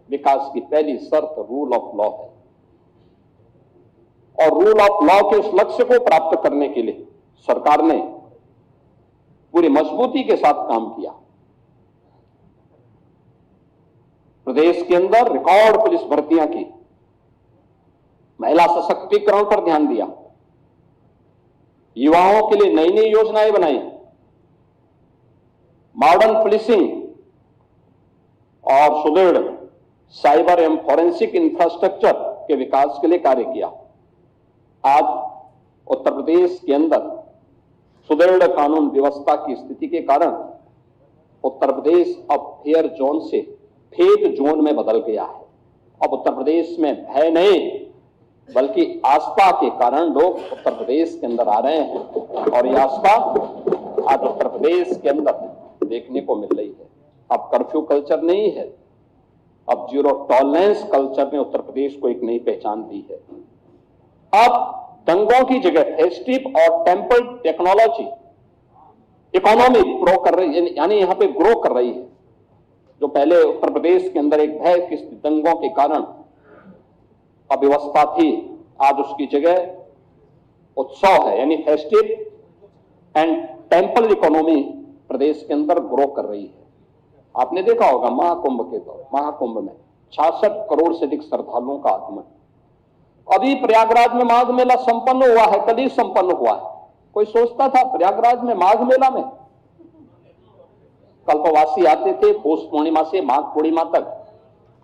विकास की पहली शर्त रूल ऑफ लॉ है। और रूल ऑफ लॉ के उस लक्ष्य को प्राप्त करने के लिए सरकार ने पूरी मजबूती के साथ काम किया। प्रदेश के अंदर रिकॉर्ड पुलिस भर्तियां की, महिला सशक्तिकरण पर ध्यान दिया, युवाओं के लिए नई नई योजनाएं बनाई, मॉडर्न पुलिसिंग और सुदृढ़ साइबर एवं फॉरेंसिक इंफ्रास्ट्रक्चर के विकास के लिए कार्य किया। आज उत्तर प्रदेश के अंदर सुदृढ़ कानून व्यवस्था की स्थिति के कारण उत्तर प्रदेश अब फेयर जोन से फेक जोन में बदल गया है। अब उत्तर प्रदेश में भय नहीं बल्कि आस्था के कारण लोग उत्तर प्रदेश के अंदर आ रहे हैं और यह आस्था आज उत्तर प्रदेश के अंदर देखने को मिल रही है। अब कर्फ्यू कल्चर नहीं है, अब जीरो टॉलरेंस कल्चर ने उत्तर प्रदेश को एक नई पहचान दी है। अब दंगों की जगह फेस्टिव और टेम्पल टेक्नोलॉजी इकोनॉमी ग्रो कर रही है, यानी यहां पे ग्रो कर रही है। जो पहले उत्तर प्रदेश के अंदर एक भय की दंगों के कारण अव्यवस्था थी, आज उसकी जगह उत्सव है, यानी फेस्टिव एंड टेम्पल इकोनॉमी प्रदेश के अंदर ग्रो कर रही है। आपने देखा होगा महाकुंभ में 66 करोड़ से अधिक श्रद्धालुओं का आगमन। अभी प्रयागराज में माघ मेला संपन्न हुआ है, कल ही संपन्न हुआ है। कोई सोचता था प्रयागराज में माघ मेला में कल्पवासी आते थे, पौष पूर्णिमा से माघ पूर्णिमा तक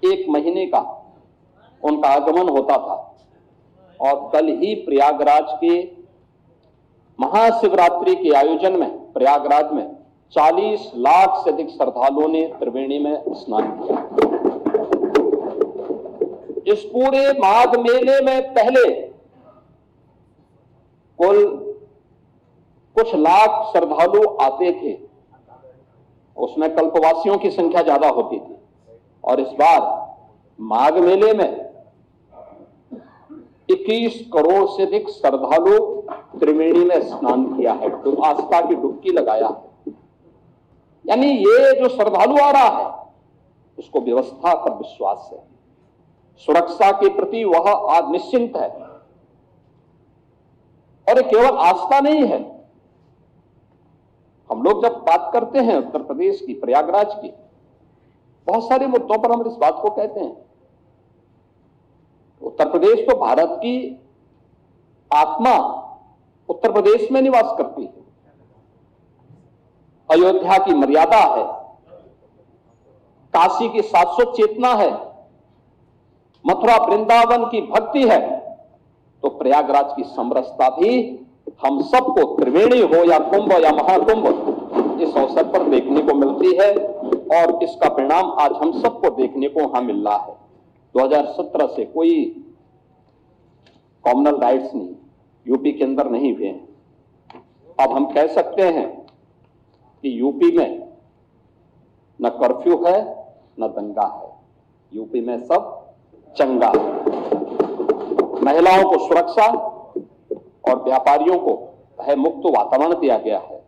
1 महीने का उनका आगमन होता था। और कल ही प्रयागराज के महाशिवरात्रि के आयोजन में प्रयागराज में 40 लाख से अधिक श्रद्धालुओं ने त्रिवेणी में स्नान किया। इस पूरे माघ मेले में पहले कुल कुछ लाख श्रद्धालु आते थे, उसमें कल्पवासियों की संख्या ज्यादा होती थी। और इस बार माघ मेले में 21 करोड़ से अधिक श्रद्धालु त्रिवेणी में स्नान किया है, तो आस्था की डुबकी लगाया है। यानी ये जो श्रद्धालु आ रहा है उसको व्यवस्था पर विश्वास है, सुरक्षा के प्रति वह आज निश्चिंत है। और ये केवल आस्था नहीं है। हम लोग जब बात करते हैं उत्तर प्रदेश की, प्रयागराज की, बहुत सारे मुद्दों पर हम इस बात को कहते हैं। उत्तर प्रदेश तो भारत की आत्मा उत्तर प्रदेश में निवास करती है। अयोध्या की मर्यादा है, काशी की शाश्वत चेतना है, मथुरा वृंदावन की भक्ति है, तो प्रयागराज की समरसता भी हम सबको त्रिवेणी हो या कुंभ या महाकुंभ इस अवसर पर देखने को मिलती है। और इसका परिणाम आज हम सबको देखने को वहां मिल रहा है। 2017 से कोई कॉमनल राइट्स नहीं यूपी के अंदर नहीं हुए हैं। अब हम कह सकते हैं कि यूपी में न कर्फ्यू है न दंगा है, यूपी में सब चंगा है। महिलाओं को सुरक्षा और व्यापारियों को भय मुक्त वातावरण दिया गया है।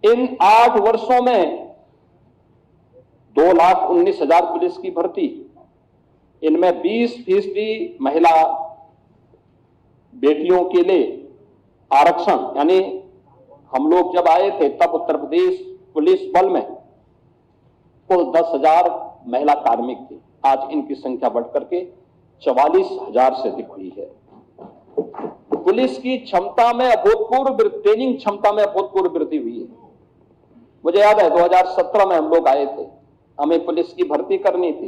इन 8 वर्षों में 2,19,000 पुलिस की भर्ती, इनमें 20% महिला बेटियों के लिए आरक्षण, यानी हम लोग जब आए थे तब उत्तर प्रदेश पुलिस बल में कुल 10,000 महिला कार्मिक थे। आज इनकी संख्या बढ़कर के 44,000 से अधिक हुई है। पुलिस की क्षमता में अभूतपूर्व ट्रेनिंग क्षमता में अभूतपूर्व वृद्धि हुई है। मुझे याद है 2017 में हम लोग आए थे, हमें पुलिस की भर्ती करनी थी,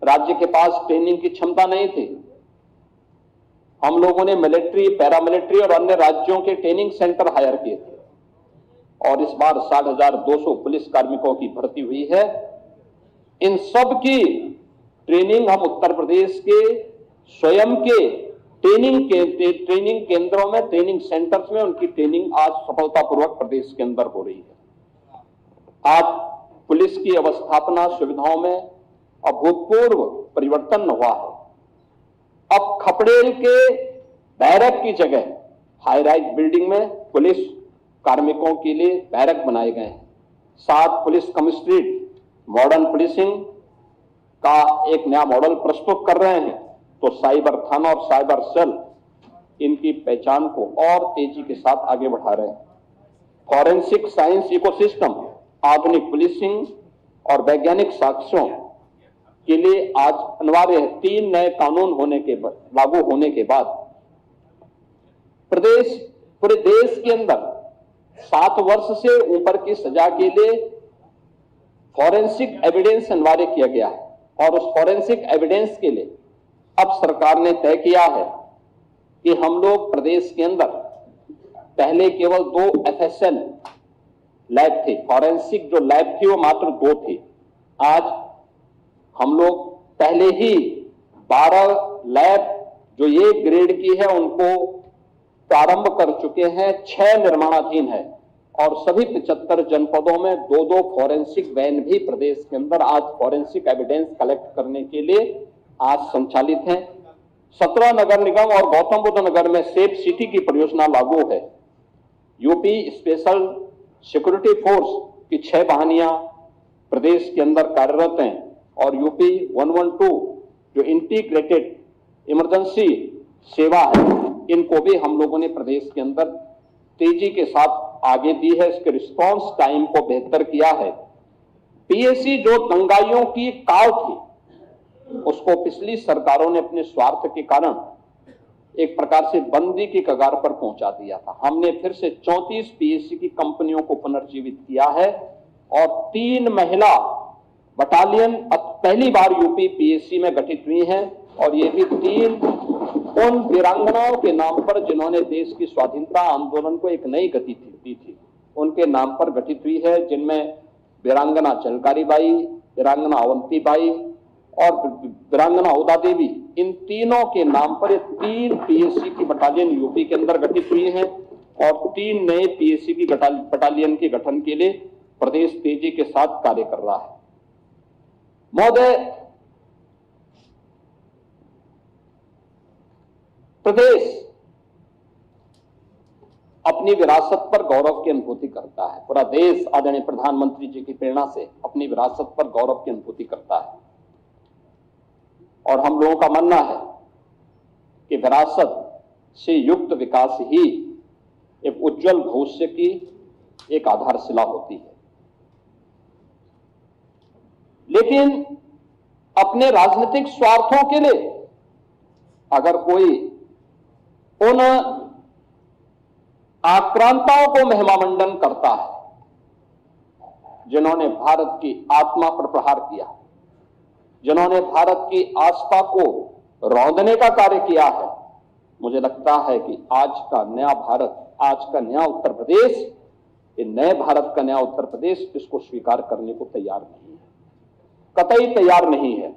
राज्य के पास ट्रेनिंग की क्षमता नहीं थी। हम लोगों ने मिलिट्री, पैरामिलिट्री और अन्य राज्यों के ट्रेनिंग सेंटर हायर किए थे और इस बार 60,200 पुलिस कार्मिकों की भर्ती हुई है। इन सब की ट्रेनिंग हम उत्तर प्रदेश के स्वयं के ट्रेनिंग केंद्रों में, ट्रेनिंग सेंटर्स में उनकी ट्रेनिंग आज सफलतापूर्वक प्रदेश के अंदर हो रही है। आज पुलिस की अवस्थापना सुविधाओं में अभूतपूर्व परिवर्तन हुआ है। अब खपड़ेल के बैरक की जगह हाई राइज बिल्डिंग में पुलिस कार्मिकों के लिए बैरक बनाए गए हैं। 7 पुलिस कमिश्नरेट, मॉडर्न पुलिसिंग का एक नया मॉडल प्रस्तुत कर रहे हैं, तो साइबर थाना और साइबर सेल इनकी पहचान को और तेजी के साथ आगे बढ़ा रहे हैं। फॉरेंसिक साइंस इकोसिस्टम, आधुनिक पुलिसिंग और वैज्ञानिक साक्ष्यों के लिए आज अनिवार्य है। 3 नए कानून लागू होने के बाद पूरे देश के अंदर 7 वर्ष से ऊपर की सजा के लिए फॉरेंसिक एविडेंस अनिवार्य किया गया है, और उस फॉरेंसिक एविडेंस के लिए अब सरकार ने तय किया है कि हम लोग प्रदेश के अंदर पहले केवल 2 FSL लैब थे, फॉरेंसिक जो लैब थी वो मात्र 2 थी। आज हम लोग पहले ही 12 लैब जो ये ग्रेड की है उनको प्रारंभ कर चुके हैं, 6 निर्माणाधीन है, और सभी 75 जनपदों में 2-2 फॉरेंसिक वैन भी प्रदेश के अंदर आज फॉरेंसिक एविडेंस कलेक्ट करने के लिए आज संचालित हैं। 17 नगर निगम और गौतम बुद्ध नगर में सेफ सिटी की परियोजना लागू है। यूपी स्पेशल सिक्योरिटी फोर्स की 6 वाहिनियां प्रदेश के अंदर कार्यरत हैं, और यूपी 112 जो इंटीग्रेटेड इमरजेंसी सेवा है, इनको भी हम लोगों ने प्रदेश के अंदर तेजी के साथ आगे दी है, इसके रिस्पांस टाइम को बेहतर किया है। पीएसी जो दंगाइयों की काल थी, उसको पिछली सरकारों ने अपने स्वार्थ के कारण एक प्रकार से बंदी की कगार पर पहुंचा दिया था। हमने फिर से 34 पीएसी की कंपनियों को पुनर्जीवित किया है, और 3 महिला बटालियन अब पहली बार यूपी पीएसी में गठित हुई हैं, और ये भी 3 उन वीरांगनाओं के नाम पर जिन्होंने देश की स्वाधीनता आंदोलन को एक नई गति दी थी, उनके नाम पर गठित हुई है, जिनमें वीरांगना झलकारी बाई, वीरांगना अवंती बाई और वीरांगना उदा देवी, इन तीनों के नाम पर 3 पीएससी की बटालियन यूपी के अंदर गठित हुई हैं, और 3 नए पीएससी की बटालियन के गठन के लिए प्रदेश तेजी के साथ कार्य कर रहा है। महोदय, प्रदेश अपनी विरासत पर गौरव की अनुभूति करता है। पूरा देश आदरणीय प्रधानमंत्री जी की प्रेरणा से अपनी विरासत पर गौरव की अनुभूति करता है, और हम लोगों का मानना है कि विरासत से युक्त विकास ही एक उज्जवल भविष्य की एक आधारशिला होती है। लेकिन अपने राजनीतिक स्वार्थों के लिए अगर कोई उन आक्रांताओं को महिमामंडन करता है जिन्होंने भारत की आत्मा पर प्रहार किया, जिन्होंने भारत की आस्था को रौंदने का कार्य किया है, मुझे लगता है कि आज का नया भारत, आज का नया उत्तर प्रदेश, ये नए भारत का नया उत्तर प्रदेश इसको स्वीकार करने को तैयार नहीं है, कतई तैयार नहीं है।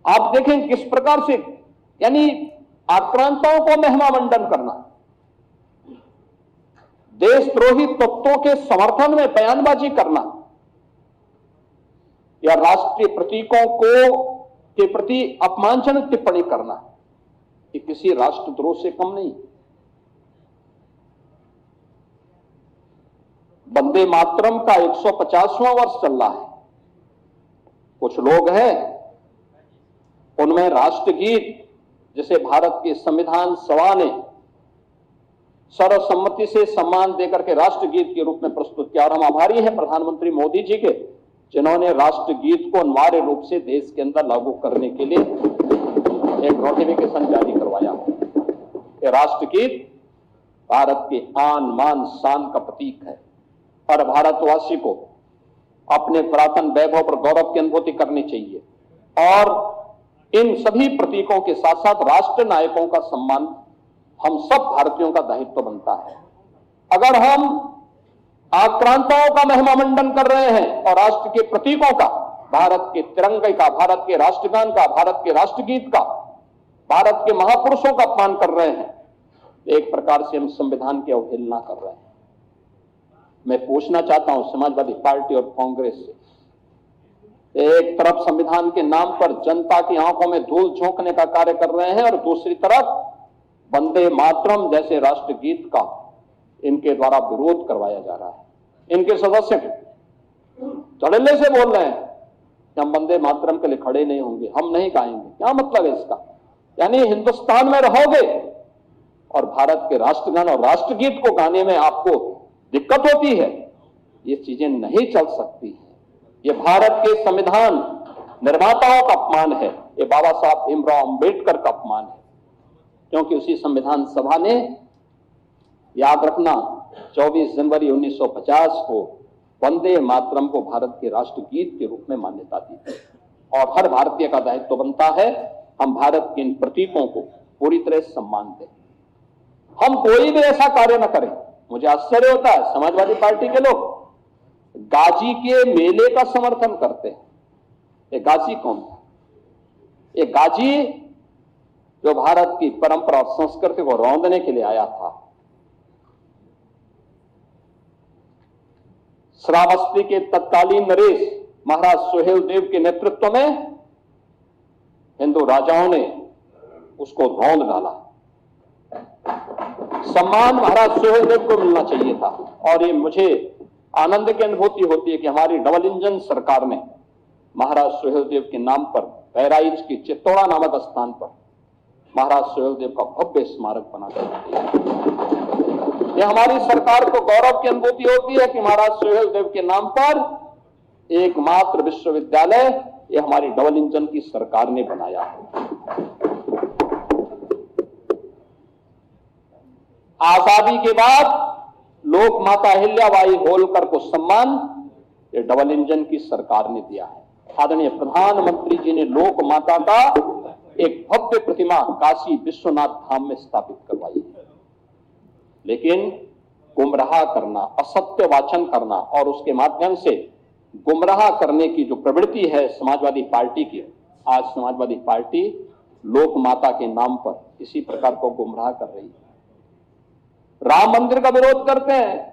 आप देखें किस प्रकार से, यानी आक्रांताओं को महिमामंडन करना, देशद्रोही तत्वों के समर्थन में बयानबाजी करना, या राष्ट्रीय प्रतीकों के प्रति अपमानजनक टिप्पणी करना, ये किसी राष्ट्रद्रोह से कम नहीं। वंदे मातरम का 150वां वर्ष चल रहा है। कुछ लोग हैं, उनमें राष्ट्रगीत जिसे भारत की संविधान सभा ने सर्वसम्मति से सम्मान देकर के राष्ट्रगीत के रूप में प्रस्तुत किया, और हम आभारी हैं प्रधानमंत्री मोदी जी के, जिन्होंने राष्ट्रगीत को अनिवार्य रूप से देश के अंदर लागू करने के लिए एक नोटिफिकेशन जारी करवाया। ये राष्ट्रगीत भारत के आन मान शान का प्रतीक है, और भारतवासी को अपने पुरातन वैभव पर गौरव की अनुभूति करनी चाहिए, और इन सभी प्रतीकों के साथ साथ राष्ट्र नायकों का सम्मान हम सब भारतीयों का दायित्व बनता है। अगर हम आक्रांताओं का महिमामंडन कर रहे हैं और राष्ट्र के प्रतीकों का, भारत के तिरंगे का, भारत के राष्ट्रगान का, भारत के राष्ट्रगीत का, भारत के महापुरुषों का अपमान कर रहे हैं, एक प्रकार से हम संविधान की अवहेलना कर रहे हैं। मैं पूछना चाहता हूं समाजवादी पार्टी और कांग्रेस से, एक तरफ संविधान के नाम पर जनता की आंखों में धूल झोंकने का कार्य कर रहे हैं, और दूसरी तरफ वंदे मातरम जैसे राष्ट्रगीत का इनके द्वारा विरोध करवाया जा रहा है। इनके सदस्य धड़ल्ले से बोल रहे हैं हम वंदे मातरम के लिए खड़े नहीं होंगे, हम नहीं गाएंगे। क्या मतलब है इसका? यानी हिंदुस्तान में रहोगे और भारत के राष्ट्रगान और राष्ट्रगीत को गाने में आपको दिक्कत होती है, ये चीजें नहीं चल सकती है। ये भारत के संविधान निर्माताओं का अपमान है, ये बाबा साहब भीमराव अंबेडकर का अपमान है, क्योंकि उसी संविधान सभा ने, याद रखना, 24 जनवरी 1950 को वंदे मातरम को भारत के राष्ट्रगीत के रूप में मान्यता दी। और हर भारतीय का दायित्व बनता है हम भारत के इन प्रतीकों को पूरी तरह सम्मान दें। हम कोई भी ऐसा कार्य न करें। मुझे आश्चर्य होता है, समाजवादी पार्टी के लोग गाजी के मेले का समर्थन करते हैं। ये गाजी कौन था? ये गाजी जो भारत की परंपरा और संस्कृति को रौंदने के लिए आया था। श्रावस्ती के तत्कालीन नरेश महाराज सुहेल देव के नेतृत्व में हिंदू राजाओं ने उसको रौंद डाला। सम्मान महाराज सुहेल देव को मिलना चाहिए था। और ये मुझे आनंद की अनुभूति होती है कि हमारी डबल इंजन सरकार ने महाराज सुहेल देव के नाम पर बहराइच की चित्तौड़ा नामक स्थान पर महाराज सुहेल देव का भव्य स्मारक बना दिया। यह हमारी सरकार को गौरव की अनुभूति होती है कि महाराज सुहेल देव के नाम पर एकमात्र विश्वविद्यालय ये हमारी डबल इंजन की सरकार ने बनाया है। आजादी के बाद लोक माता अहिल्याबाई होलकर को सम्मान ये डबल इंजन की सरकार ने दिया है। आदरणीय प्रधानमंत्री जी ने लोक माता का एक भव्य प्रतिमा काशी विश्वनाथ धाम में स्थापित करवाई है। लेकिन गुमराह करना, असत्य वाचन करना और उसके माध्यम से गुमराह करने की जो प्रवृत्ति है समाजवादी पार्टी की, आज समाजवादी पार्टी लोक माता के नाम पर इसी प्रकार को गुमराह कर रही है। राम मंदिर का विरोध करते हैं,